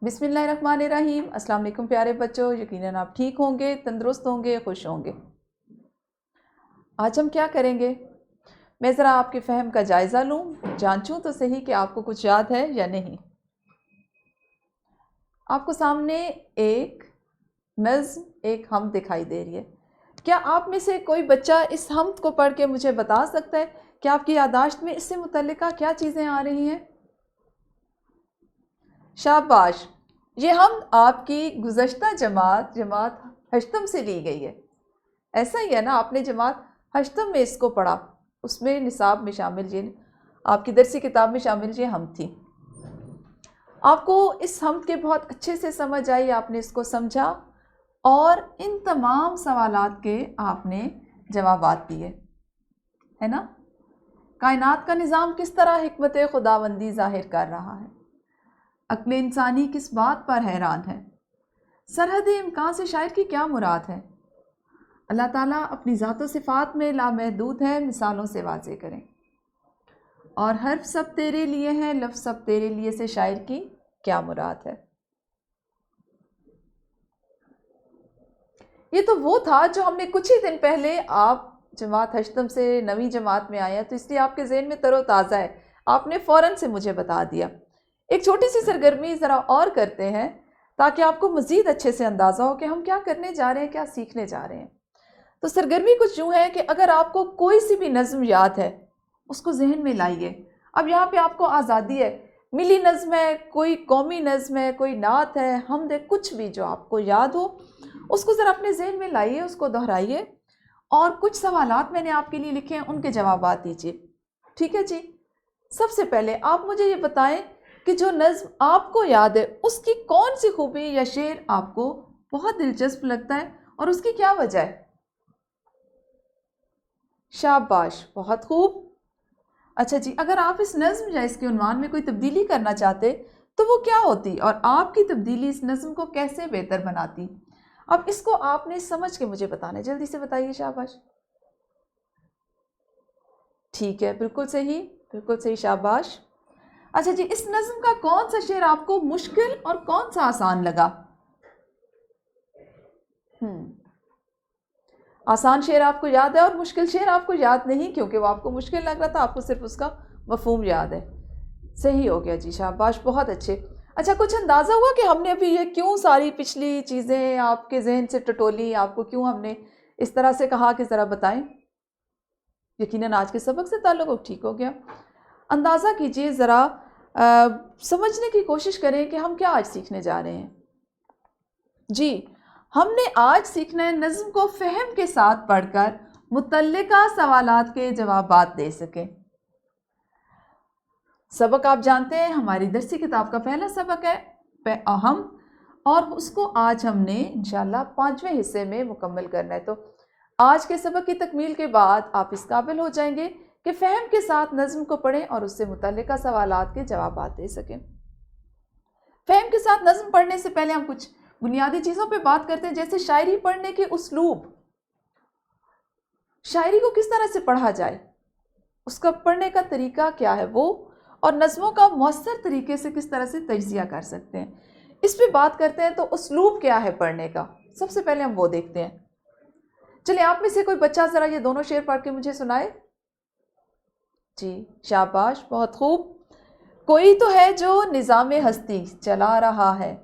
بسم اللہ الرحمن الرحیم۔ السلام علیکم پیارے بچوں، یقیناً آپ ٹھیک ہوں گے، تندرست ہوں گے، خوش ہوں گے۔ آج ہم کیا کریں گے؟ میں ذرا آپ کے فہم کا جائزہ لوں، جانچوں تو صحیح کہ آپ کو کچھ یاد ہے یا نہیں۔ آپ کو سامنے ایک نظم، ایک حمد دکھائی دے رہی ہے۔ کیا آپ میں سے کوئی بچہ اس حمد کو پڑھ کے مجھے بتا سکتا ہے کہ آپ کی یادداشت میں اس سے متعلقہ کیا چیزیں آ رہی ہیں؟ شاباش! یہ حمد آپ کی گزشتہ جماعت ہشتم سے لی گئی ہے۔ ایسا ہی ہے نا، آپ نے جماعت ہشتم میں اس کو پڑھا، اس میں نصاب میں شامل یہ آپ کی درسی کتاب میں شامل یہ حمد تھی۔ آپ کو اس حمد کے بہت اچھے سے سمجھ آئی، آپ نے اس کو سمجھا اور ان تمام سوالات کے آپ نے جوابات دیے، ہے نا؟ کائنات کا نظام کس طرح حکمت خداوندی ظاہر کر رہا ہے؟ عقل انسانی کس بات پر حیران ہے؟ سرحد امکان سے شاعر کی کیا مراد ہے؟ اللہ تعالیٰ اپنی ذات و صفات میں لامحدود ہے، مثالوں سے واضح کریں۔ اور حرف سب تیرے لیے ہیں، لفظ سب تیرے لیے سے شاعر کی کیا مراد ہے؟ یہ تو وہ تھا جو ہم نے کچھ ہی دن پہلے، آپ جماعت ہشتم سے نویں جماعت میں آئے ہیں تو اس لیے آپ کے ذہن میں تر و تازہ ہے، آپ نے فوراً سے مجھے بتا دیا۔ ایک چھوٹی سی سرگرمی ذرا اور کرتے ہیں تاکہ آپ کو مزید اچھے سے اندازہ ہو کہ ہم کیا کرنے جا رہے ہیں، کیا سیکھنے جا رہے ہیں۔ تو سرگرمی کچھ یوں ہے کہ اگر آپ کو کوئی سی بھی نظم یاد ہے اس کو ذہن میں لائیے۔ اب یہاں پہ آپ کو آزادی ہے، ملی نظم ہے، کوئی قومی نظم ہے، کوئی نعت ہے، حمد ہے، کچھ بھی جو آپ کو یاد ہو اس کو ذرا اپنے ذہن میں لائیے، اس کو دہرائیے اور کچھ سوالات میں نے آپ کے لیے لکھے ہیں، ان کے جوابات دیجیے۔ ٹھیک ہے جی؟ سب سے پہلے آپ مجھے یہ بتائیں کہ جو نظم آپ کو یاد ہے اس کی کون سی خوبی یا شعر آپ کو بہت دلچسپ لگتا ہے اور اس کی کیا وجہ ہے؟ شاباش، بہت خوب۔ اچھا جی، اگر آپ اس نظم یا اس کے عنوان میں کوئی تبدیلی کرنا چاہتے تو وہ کیا ہوتی اور آپ کی تبدیلی اس نظم کو کیسے بہتر بناتی؟ اب اس کو آپ نے سمجھ کے مجھے بتانا ہے، جلدی سے بتائیے۔ شاباش، ٹھیک ہے، بالکل صحیح، بالکل صحیح، شاباش۔ اچھا جی، اس نظم کا کون سا شعر آپ کو مشکل اور کون سا آسان لگا؟ آسان شعر آپ کو یاد ہے اور مشکل شعر آپ کو یاد نہیں، کیونکہ وہ آپ کو مشکل لگ رہا تھا، آپ کو صرف اس کا مفہوم یاد ہے۔ صحیح ہو گیا جی، شاباش، بہت اچھے۔ اچھا، کچھ اندازہ ہوا کہ ہم نے ابھی یہ کیوں ساری پچھلی چیزیں آپ کے ذہن سے ٹٹولی، آپ کو کیوں ہم نے اس طرح سے کہا کہ ذرا بتائیں؟ یقیناً آج کے سبق سے تعلق ٹھیک ہو گیا۔ اندازہ کیجئے ذرا، سمجھنے کی کوشش کریں کہ ہم کیا آج سیکھنے جا رہے ہیں۔ جی، ہم نے آج سیکھنا ہے نظم کو فہم کے ساتھ پڑھ کر متعلقہ سوالات کے جوابات دے سکیں۔ سبق آپ جانتے ہیں ہماری درسی کتاب کا پہلا سبق ہے اہم، اور اس کو آج ہم نے انشاءاللہ 5ویں حصے میں مکمل کرنا ہے۔ تو آج کے سبق کی تکمیل کے بعد آپ اس قابل ہو جائیں گے کہ فہم کے ساتھ نظم کو پڑھیں اور اس سے متعلقہ سوالات کے جوابات دے سکیں۔ فہم کے ساتھ نظم پڑھنے سے پہلے ہم کچھ بنیادی چیزوں پہ بات کرتے ہیں، جیسے شاعری پڑھنے کے اسلوب۔ شاعری کو کس طرح سے پڑھا جائے، اس کا پڑھنے کا طریقہ کیا ہے وہ، اور نظموں کا مؤثر طریقے سے کس طرح سے تجزیہ کر سکتے ہیں، اس پہ بات کرتے ہیں۔ تو اسلوب کیا ہے پڑھنے کا، سب سے پہلے ہم وہ دیکھتے ہیں۔ چلیں، آپ میں سے کوئی بچہ ذرا یہ دونوں شعر پڑھ کے مجھے سنائے۔ جی، شاباش، بہت خوب۔ کوئی تو ہے جو نظام ہستی چلا رہا ہے،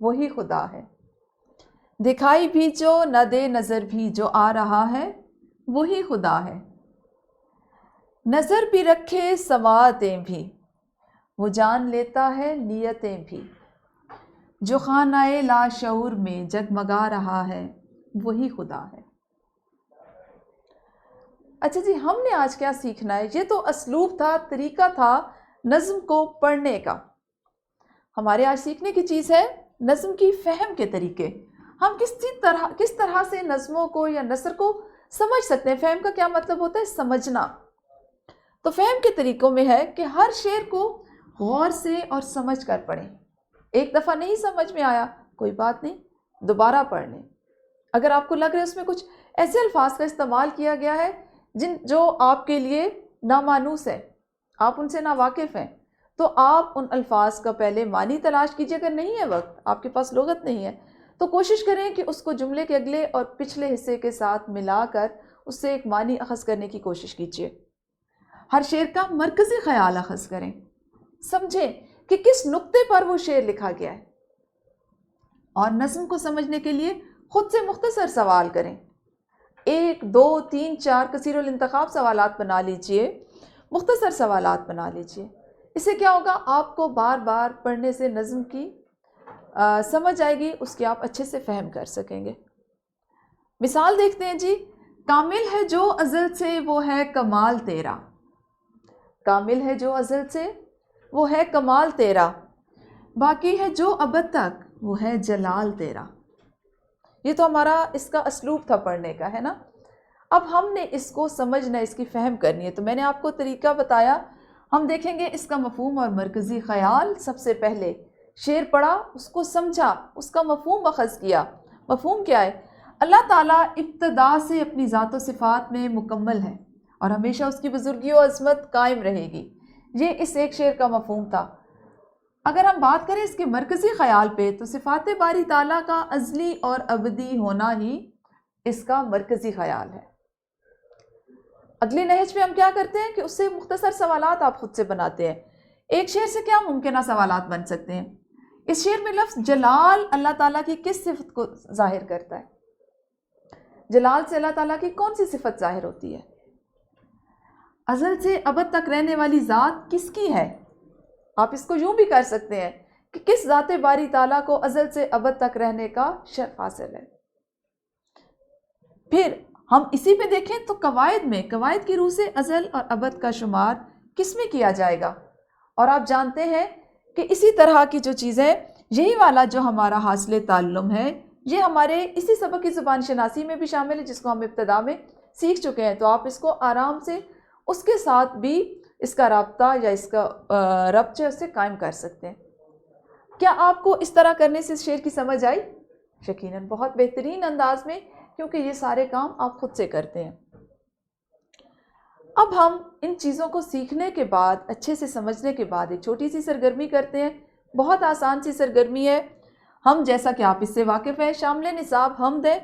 وہی خدا ہے۔ دکھائی بھی جو نہ دے، نظر بھی جو آ رہا ہے، وہی خدا ہے۔ نظر بھی رکھے سماعتیں بھی، وہ جان لیتا ہے نیتیں بھی۔ جو خانہ لاشعور میں جگمگا رہا ہے، وہی خدا ہے۔ اچھا جی، ہم نے آج کیا سیکھنا ہے؟ یہ تو اسلوب تھا، طریقہ تھا نظم کو پڑھنے کا۔ ہمارے آج سیکھنے کی چیز ہے نظم کی فہم کے طریقے۔ ہم کس طرح سے نظموں کو یا نثر کو سمجھ سکتے ہیں۔ فہم کا کیا مطلب ہوتا ہے؟ سمجھنا۔ تو فہم کے طریقوں میں ہے کہ ہر شعر کو غور سے اور سمجھ کر پڑھیں۔ ایک دفعہ نہیں سمجھ میں آیا، کوئی بات نہیں، دوبارہ پڑھ لیں۔ اگر آپ کو لگ رہا ہے اس میں کچھ ایسے الفاظ کا استعمال کیا گیا ہے جو آپ کے لیے نامانوس ہے، آپ ان سے ناواقف ہیں، تو آپ ان الفاظ کا پہلے معنی تلاش کیجیے. اگر نہیں ہے وقت، آپ کے پاس لغت نہیں ہے، تو کوشش کریں کہ اس کو جملے کے اگلے اور پچھلے حصے کے ساتھ ملا کر اس سے ایک معنی اخذ کرنے کی کوشش کیجیے. ہر شعر کا مرکزی خیال اخذ کریں. سمجھیں کہ کس نقطے پر وہ شعر لکھا گیا ہے، اور نظم کو سمجھنے کے لیے خود سے مختصر سوال کریں. 1 2 3 4 کثیر الانتخاب سوالات بنا لیجئے، مختصر سوالات بنا لیجئے. اس سے کیا ہوگا، آپ کو بار بار پڑھنے سے نظم کی سمجھ آئے گی، اس کی آپ اچھے سے فہم کر سکیں گے. مثال دیکھتے ہیں جی. کامل ہے جو ازل سے وہ ہے کمال تیرا. کامل ہے جو ازل سے وہ ہے کمال تیرا، باقی ہے جو ابد تک وہ ہے جلال تیرا. یہ تو ہمارا اس کا اسلوب تھا پڑھنے کا، ہے نا. اب ہم نے اس کو سمجھنا، اس کی فہم کرنی ہے. تو میں نے آپ کو طریقہ بتایا. ہم دیکھیں گے اس کا مفہوم اور مرکزی خیال. سب سے پہلے شعر پڑھا، اس کو سمجھا، اس کا مفہوم اخذ کیا. مفہوم کیا ہے؟ اللہ تعالیٰ ابتدا سے اپنی ذات و صفات میں مکمل ہے اور ہمیشہ اس کی بزرگی و عظمت قائم رہے گی. یہ اس ایک شعر کا مفہوم تھا. اگر ہم بات کریں اس کے مرکزی خیال پہ، تو صفات باری تعالیٰ کا ازلی اور ابدی ہونا ہی اس کا مرکزی خیال ہے. اگلے نہج پہ ہم کیا کرتے ہیں کہ اس سے مختصر سوالات آپ خود سے بناتے ہیں. ایک شعر سے کیا ممکنہ سوالات بن سکتے ہیں؟ اس شعر میں لفظ جلال اللہ تعالیٰ کی کس صفت کو ظاہر کرتا ہے؟ جلال سے اللہ تعالیٰ کی کون سی صفت ظاہر ہوتی ہے؟ ازل سے ابد تک رہنے والی ذات کس کی ہے؟ آپ اس کو یوں بھی کر سکتے ہیں کہ کس ذات باری تعالیٰ کو ازل سے ابد تک رہنے کا شرف حاصل ہے. پھر ہم اسی پہ دیکھیں تو قواعد کی روح سے ازل اور ابد کا شمار کس میں کیا جائے گا؟ اور آپ جانتے ہیں کہ اسی طرح کی جو چیزیں، یہی والا جو ہمارا حاصل تعلم ہے، یہ ہمارے اسی سبق کی زبان شناسی میں بھی شامل ہے، جس کو ہم ابتدا میں سیکھ چکے ہیں. تو آپ اس کو آرام سے اس کے ساتھ بھی اس کا رابطہ یا اس کا ربط اس سے قائم کر سکتے ہیں. کیا آپ کو اس طرح کرنے سے شعر کی سمجھ آئی؟ یقیناً بہت بہترین انداز میں، کیونکہ یہ سارے کام آپ خود سے کرتے ہیں. اب ہم ان چیزوں کو سیکھنے کے بعد، اچھے سے سمجھنے کے بعد ایک چھوٹی سی سرگرمی کرتے ہیں. بہت آسان سی سرگرمی ہے. ہم، جیسا کہ آپ اس سے واقف ہیں، شامل نصاب حمد ہے،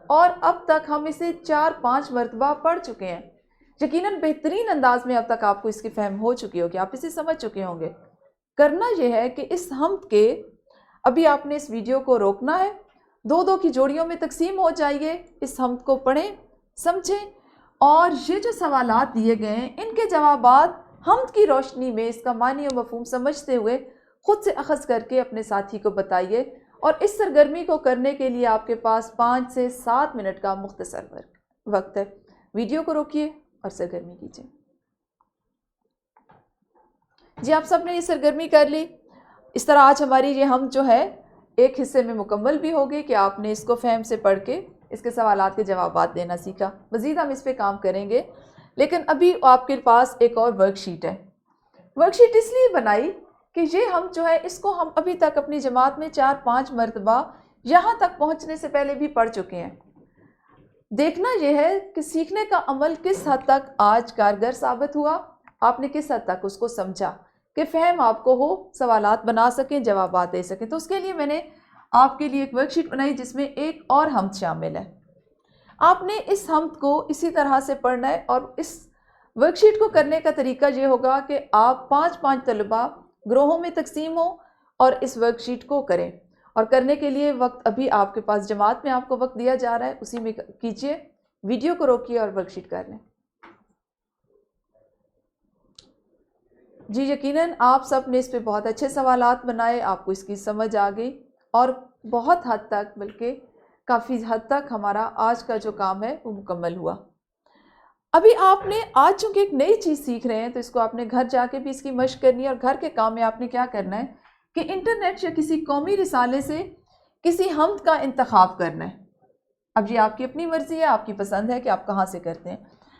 اور اب تک ہم اسے 4-5 مرتبہ پڑھ چکے ہیں. یقیناً بہترین انداز میں اب تک آپ کو اس کی فہم ہو چکی ہوگی، آپ اسے سمجھ چکے ہوں گے. کرنا یہ ہے کہ اس حمد کے، ابھی آپ نے اس ویڈیو کو روکنا ہے، 2-2 کی جوڑیوں میں تقسیم ہو جائیے، اس حمد کو پڑھیں، سمجھیں، اور یہ جو سوالات دیے گئے ہیں ان کے جوابات حمد کی روشنی میں اس کا معنی و مفہوم سمجھتے ہوئے خود سے اخذ کر کے اپنے ساتھی کو بتائیے. اور اس سرگرمی کو کرنے کے لیے آپ کے پاس 5 سے 7 منٹ کا مختصر وقت ہے. ویڈیو کو روکیے اور سرگرمی کیجیے. جی، آپ سب نے یہ سرگرمی کر لی. اس طرح آج ہماری یہ حمد جو ہے ایک حصے میں مکمل بھی ہوگی کہ آپ نے اس کو فہم سے پڑھ کے اس کے سوالات کے جوابات دینا سیکھا. مزید ہم اس پہ کام کریں گے، لیکن ابھی آپ کے پاس ایک اور ورک شیٹ ہے. ورک شیٹ اس لیے بنائی کہ یہ ہم جو ہے اس کو ہم ابھی تک اپنی جماعت میں 4-5 مرتبہ یہاں تک پہنچنے سے پہلے بھی پڑھ چکے ہیں. دیکھنا یہ ہے کہ سیکھنے کا عمل کس حد تک آج کارگر ثابت ہوا، آپ نے کس حد تک اس کو سمجھا کہ فہم آپ کو ہو، سوالات بنا سکیں، جوابات دے سکیں. تو اس کے لیے میں نے آپ کے لیے ایک ورک شیٹ بنائی جس میں ایک اور حمد شامل ہے. آپ نے اس حمد کو اسی طرح سے پڑھنا ہے، اور اس ورک شیٹ کو کرنے کا طریقہ یہ ہوگا کہ آپ 5-5 طلبہ گروہوں میں تقسیم ہوں اور اس ورک شیٹ کو کریں. اور کرنے کے لیے وقت ابھی آپ کے پاس جماعت میں آپ کو وقت دیا جا رہا ہے، اسی میں کیجئے. ویڈیو کو روکیے اور ورک شیٹ کر لیں. جی، یقیناً آپ سب نے اس پہ بہت اچھے سوالات بنائے، آپ کو اس کی سمجھ آ گئی، اور بہت حد تک، بلکہ کافی حد تک ہمارا آج کا جو کام ہے وہ مکمل ہوا. ابھی آپ نے آج چونکہ ایک نئی چیز سیکھ رہے ہیں، تو اس کو آپ نے گھر جا کے بھی اس کی مشق کرنی ہے. اور گھر کے کام میں آپ نے کیا کرنا ہے کہ انٹرنیٹ یا کسی قومی رسالے سے کسی حمد کا انتخاب کرنا ہے. اب یہ آپ کی اپنی مرضی ہے، آپ کی پسند ہے کہ آپ کہاں سے کرتے ہیں.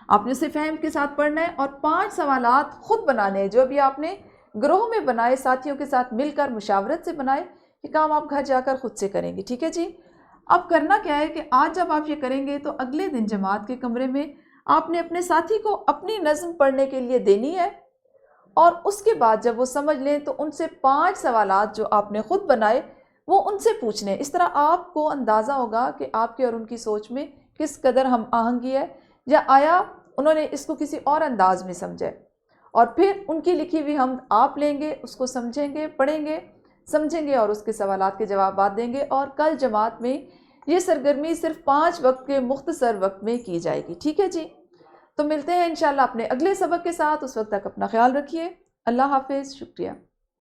آپ نے اسے فہم کے ساتھ پڑھنا ہے، اور 5 سوالات خود بنانے ہیں جو ابھی آپ نے گروہ میں بنائے، ساتھیوں کے ساتھ مل کر مشاورت سے بنائے. یہ کام آپ گھر جا کر خود سے کریں گے، ٹھیک ہے جی؟ اب کرنا کیا ہے کہ آج جب آپ یہ کریں گے تو اگلے دن جماعت کے کمرے میں آپ نے اپنے ساتھی کو اپنی نظم پڑھنے کے لیے دینی ہے، اور اس کے بعد جب وہ سمجھ لیں تو ان سے 5 سوالات جو آپ نے خود بنائے وہ ان سے پوچھنے. اس طرح آپ کو اندازہ ہوگا کہ آپ کے اور ان کی سوچ میں کس قدر ہم آہنگی ہے، یا آیا انہوں نے اس کو کسی اور انداز میں سمجھے. اور پھر ان کی لکھی ہوئی ہم آپ لیں گے، اس کو سمجھیں گے، پڑھیں گے، سمجھیں گے اور اس کے سوالات کے جوابات دیں گے. اور کل جماعت میں یہ سرگرمی صرف 5 وقت کے مختصر وقت میں کی جائے گی. ٹھیک ہے جی؟ تو ملتے ہیں انشاءاللہ اپنے اگلے سبق کے ساتھ. اس وقت تک اپنا خیال رکھیے. اللہ حافظ. شکریہ.